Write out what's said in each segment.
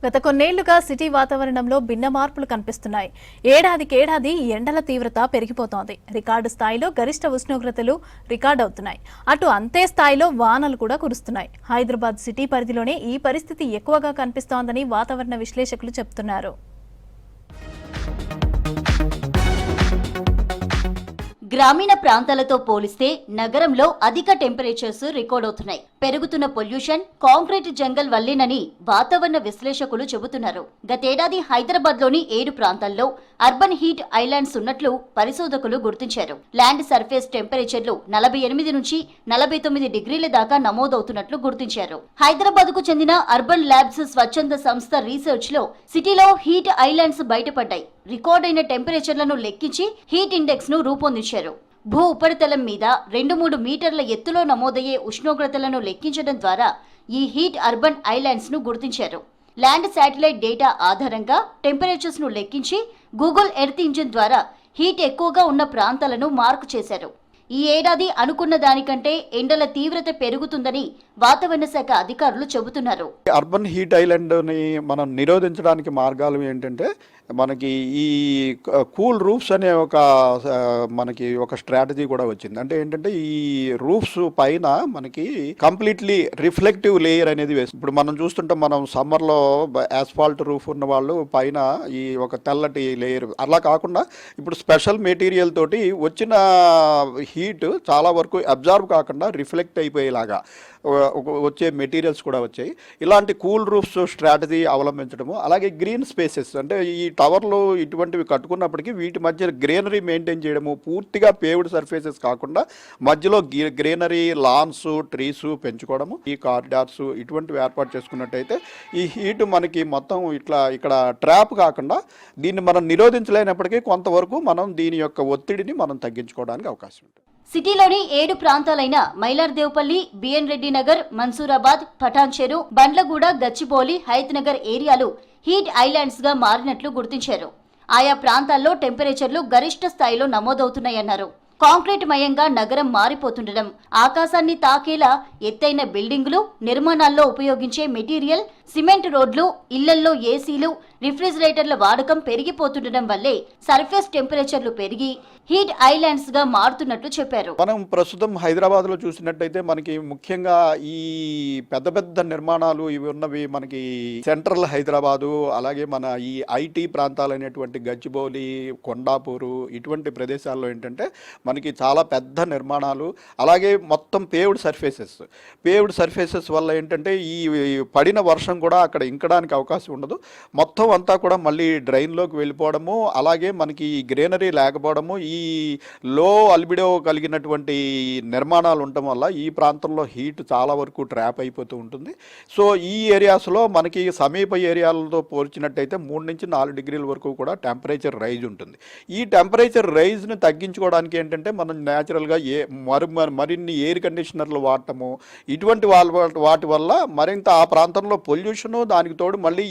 గత కొన్నేళ్లుగా సిటీ వాతావరణంలో భిన్న మార్పులు కనిపిస్తున్నాయి. ఏడాదికేడాది ఎండల తీవ్రత పెరిగిపోతోంది. రికార్డు స్థాయిలో గరిష్ట ఉష్ణోగ్రతలు రికార్డవుతున్నాయి. అటు అంతే స్థాయిలో వానలు కూడా కురుస్తున్నాయి. హైదరాబాద్ సిటీ పరిధిలోనే ఈ పరిస్థితి ఎక్కువగా కనిపిస్తోందని వాతావరణ విశ్లేషకులు చెబుతున్నారు. గ్రామీణ ప్రాంతాలతో పోలిస్తే నగరంలో అధిక టెంపరేచర్స్ రికార్డ్ అవుతున్నాయి. పెరుగుతున్న పొల్యూషన్, కాంక్రీట్ జంగల్ వల్లేనని వాతావరణ విశ్లేషకులు చెబుతున్నారు. గతేడాది హైదరాబాద్ లోని 7 ప్రాంతాల్లో అర్బన్ హీట్ ఐలాండ్స్ ఉన్నట్లు పరిశోధకులు గుర్తించారు. ల్యాండ్ సర్ఫేస్ టెంపరేచర్లు 48 నుంచి 49 డిగ్రీల దాకా నమోదవుతున్నట్లు గుర్తించారు. హైదరాబాద్ కు చెందిన అర్బన్ ల్యాబ్స్ స్వచ్ఛంద సంస్థ రీసెర్చ్ లో సిటీలో హీట్ ఐలాండ్స్ బయటపడ్డాయి. రికార్డైన టెంపరేచర్లను లెక్కించి హీట్ ఇండెక్స్ ను రూపొందించారు. భూ ఉపరితలం మీద 2-3 మీటర్ల ఎత్తులో నమోదయ్యే ఉష్ణోగ్రతలను లెక్కించడం ద్వారా ఈ హీట్ అర్బన్ ఐలాండ్స్ ను గుర్తించారు. ల్యాండ్ శాటిలైట్ డేటా ఆధారంగా టెంపరేచర్స్ ను లెక్కించి గూగుల్ ఎర్త్ ఇంజిన్ ద్వారా హీట్ ఎక్కువగా ఉన్న ప్రాంతాలను మార్కు చేశారు. ఈ ఏడాది అనుకున్న దానికంటే ఎండల తీవ్రత పెరుగుతుందని వాతావరణ శాఖ అధికారులు చెబుతున్నారు. అర్బన్ హీట్ ఐలాండ్ని మనం నిరోధించడానికి మార్గాలు ఏంటంటే మనకి ఈ కూల్ రూఫ్స్ అనే మనకి ఒక స్ట్రాటజీ కూడా వచ్చింది. అంటే ఏంటంటే ఈ రూఫ్స్ పైన మనకి కంప్లీట్లీ రిఫ్లెక్టివ్ లేయర్ అనేది వేస్తుంది. ఇప్పుడు మనం చూస్తుంటాం, మనం సమ్మర్లో యాస్ఫాల్ట్ రూఫ్ ఉన్న వాళ్ళు పైన ఈ ఒక తెల్లటి లేయర్, అలా కాకుండా ఇప్పుడు స్పెషల్ మెటీరియల్ తోటి వచ్చిన హీట్ చాలా వరకు అబ్జార్బ్ కాకుండా రిఫ్లెక్ట్ అయిపోయేలాగా వచ్చే మెటీరియల్స్ కూడా వచ్చాయి. ఇలాంటి కూల్ రూఫ్స్ స్ట్రాటజీ అవలంబించడము, అలాగే గ్రీన్ స్పేసెస్, అంటే ఈ టవర్లు ఇటువంటివి కట్టుకున్నప్పటికీ వీటి మధ్య గ్రీనరీ మెయింటైన్ చేయడము, పూర్తిగా పేవ్డ్ సర్ఫేసెస్ కాకుండా మధ్యలో గ్రీనరీ, లాన్స్, ట్రీస్ పెంచుకోవడము, ఈ కారిడార్స్ ఇటువంటివి ఏర్పాటు చేసుకున్నట్టయితే ఈ హీట్ మనకి మొత్తం ఇక్కడ ట్రాప్ కాకుండా దీన్ని మనం నిరోధించలేనప్పటికీ కొంతవరకు మనం దీని యొక్క ఒత్తిడిని మనం తగ్గించుకోవడానికి అవకాశం ఉంటుంది. సిటీలోని 7 ప్రాంతాలైన మైలార్దేవ్పల్లి, బిఎన్ రెడ్డి నగర్, మన్సూరాబాద్, పఠాన్ చెరు, బండ్లగూడ, గచ్చిబౌలి, హయత్ నగర్ ఏరియాలు హీట్ ఐలాండ్స్ గా మారినట్లు గుర్తించారు. ఆయా ప్రాంతాల్లో టెంపరేచర్లు గరిష్ట స్థాయిలో నమోదవుతున్నాయన్నారు. కాంక్రీట్ మయంగా నగరం మారిపోతుండడం, ఆకాశాన్ని తాకేలా ఎత్తైన బిల్డింగులు, నిర్మాణాల్లో ఉపయోగించే మెటీరియల్, సిమెంట్ రోడ్లు, ఇళ్లల్లో ఏసీలు, రిఫ్రిజిరేటర్ల వాడకం పెరిగిపోతుండడం వల్లే సర్ఫేస్ టెంపరేచర్లు పెరిగి హీట్ ఐలాండ్స్ గా మారుతున్నట్లు చెప్పారు. మనం ప్రస్తుతం హైదరాబాద్ లో చూసినట్టయితే మనకి ముఖ్యంగా ఈ పెద్ద పెద్ద నిర్మాణాలు ఇవి ఉన్నవి మనకి సెంట్రల్ హైదరాబాదు, అలాగే మన ఈ ఐటీ ప్రాంతాలైనటువంటి గచ్చిబౌలి, కొండాపూరు ఇటువంటి ప్రదేశాల్లో ఏంటంటే మనకి చాలా పెద్ద నిర్మాణాలు, అలాగే మొత్తం పేవ్డ్ సర్ఫేసెస్ వల్ల ఏంటంటే ఈ పడిన వర్షం కూడా అక్కడ ఇంకడానికి అవకాశం ఉండదు. మొత్తం అంతా కూడా మళ్ళీ డ్రైన్లోకి వెళ్ళిపోవడము, అలాగే మనకి గ్రీనరీ లేకపోవడము, ఈ లో అల్బిడో కలిగినటువంటి నిర్మాణాలు ఉండటం వల్ల ఈ ప్రాంతంలో హీట్ చాలా వరకు ట్రాప్ అయిపోతూ ఉంటుంది. సో ఈ ఏరియాస్లో మనకి సమీప ఏరియాలతో పోల్చినట్టయితే 3 నుంచి 4 డిగ్రీల వరకు కూడా టెంపరేచర్ రైజ్ ఉంటుంది. ఈ టెంపరేచర్ రైజ్ని తగ్గించుకోవడానికి ఏంటంటే మనం న్యాచురల్గా మరిన్ని ఎయిర్ కండిషనర్లు వాడటము, ఇటువంటి వాటి వల్ల మరింత ఆ ప్రాంతంలో పొల్యూషను, దానికి తోడు మళ్ళీ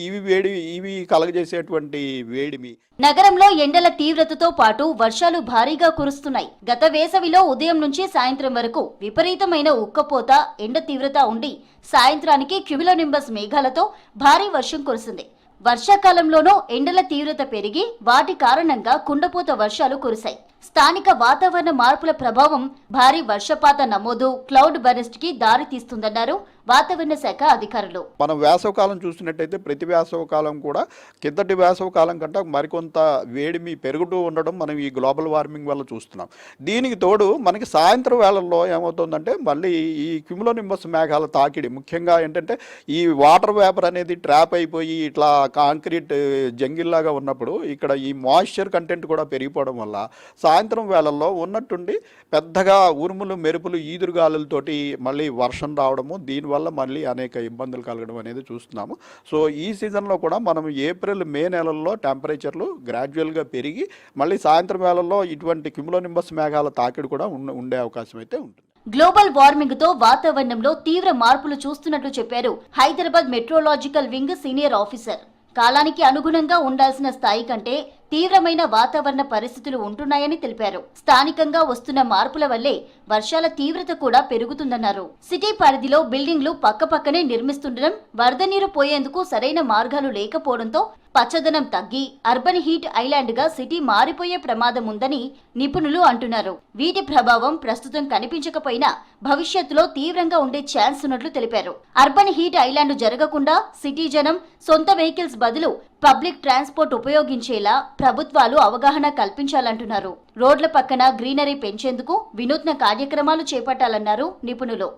ఇవి కలగజేసేటువంటి వేడిమి. నగరంలో ఎండల తీవ్రతతో పాటు వర్షాలు భారీగా కురుస్తున్నాయి. గత వేసవిలో ఉదయం నుంచి సాయంత్రం వరకు విపరీతమైన ఉక్కపోత, ఎండ తీవ్రత ఉండి సాయంత్రానికి క్యుములోనింబస్ మేఘాలతో భారీ వర్షం కురిసింది. వర్షాకాలంలోనూ ఎండల తీవ్రత పెరిగి వాటి కారణంగా కుండపోత వర్షాలు కురిశాయి. స్థానిక వాతావరణ మార్పుల ప్రభావం భారీ వర్షపాత నమోదు, క్లౌడ్ బర్స్ట్ కి దారి తీస్తుందన్నారు వాతావరణ శాఖ అధికారులు. మనం వేసవకాలం చూసినట్టయితే ప్రతి వేసవకాలం కూడా కిందటి వేసవకాలం కంటే మరికొంత వేడిమి పెరుగుతూ ఉండడం మనం ఈ గ్లోబల్ వార్మింగ్ వల్ల చూస్తున్నాం. దీనికి తోడు మనకి సాయంత్రం వేళల్లో ఏమవుతుందంటే మళ్ళీ ఈ క్యుములోనింబస్ మేఘాల తాకిడి, ముఖ్యంగా ఏంటంటే ఈ వాటర్ వేపర్ అనేది ట్రాప్ అయిపోయి ఇట్లా కాంక్రీట్ జంగిల్లాగా ఉన్నప్పుడు ఇక్కడ ఈ మాయిశ్చర్ కంటెంట్ కూడా పెరిగిపోవడం వల్ల సాయంత్రం వేళల్లో ఉన్నట్టుండి పెద్దగా ఉరుములు, మెరుపులు, ఈదురుగాలులతోటి మళ్ళీ వర్షం రావడము, దీనివల్ల మళ్ళీ అనేక ఇబ్బందులు కలగడం అనేది చూస్తున్నాము. సో ఈ సీజన్లో కూడా మనం ఏప్రిల్, మే నెలల్లో టెంపరేచర్లు గ్రాడ్యువల్గా పెరిగి మళ్ళీ సాయంత్రం వేళల్లో ఇటువంటి క్యుములోనింబస్ మేఘాల తాకిడి కూడా ఉండే అవకాశం అయితే ఉంటుంది. గ్లోబల్ వార్మింగ్ తో వాతావరణంలో తీవ్ర మార్పులు చూస్తున్నట్లు చెప్పారు Hyderabad meteorological wing senior officer. కాలానికి అనుగుణంగా ఉండాల్సిన స్థాయి కంటే తీవ్రమైన వాతావరణ పరిస్థితులు ఉంటున్నాయని తెలిపారు. స్థానికంగా వస్తున్న మార్పుల వల్లే వర్షాల తీవ్రత కూడా పెరుగుతుందన్నారు. సిటీ పరిధిలో బిల్డింగ్లు పక్కపక్కనే నిర్మిస్తుండడం, వరద నీరు పోయేందుకు సరైన మార్గాలు లేకపోవడంతో పచ్చదనం తగ్గి అర్బన్ హీట్ ఐలాండ్ గా సిటీ మారిపోయే ప్రమాదం ఉందని నిపుణులు అంటున్నారు. వీటి ప్రభావం ప్రస్తుతం కనిపించకపోయినా భవిష్యత్తులో తీవ్రంగా ఉండే ఛాన్స్ ఉన్నట్లు తెలిపారు. అర్బన్ హీట్ ఐలాండ్ జరగకుండా సిటీ జనం సొంత వెహికల్స్ బదులు పబ్లిక్ ట్రాన్స్పోర్ట్ ఉపయోగించేలా ప్రభుత్వాలు అవగాహన కల్పించాలంటున్నారు. రోడ్ల పక్కన గ్రీనరీ పెంచేందుకు వినూత్న కార్యక్రమాలు చేపట్టాలన్నారు నిపుణులు.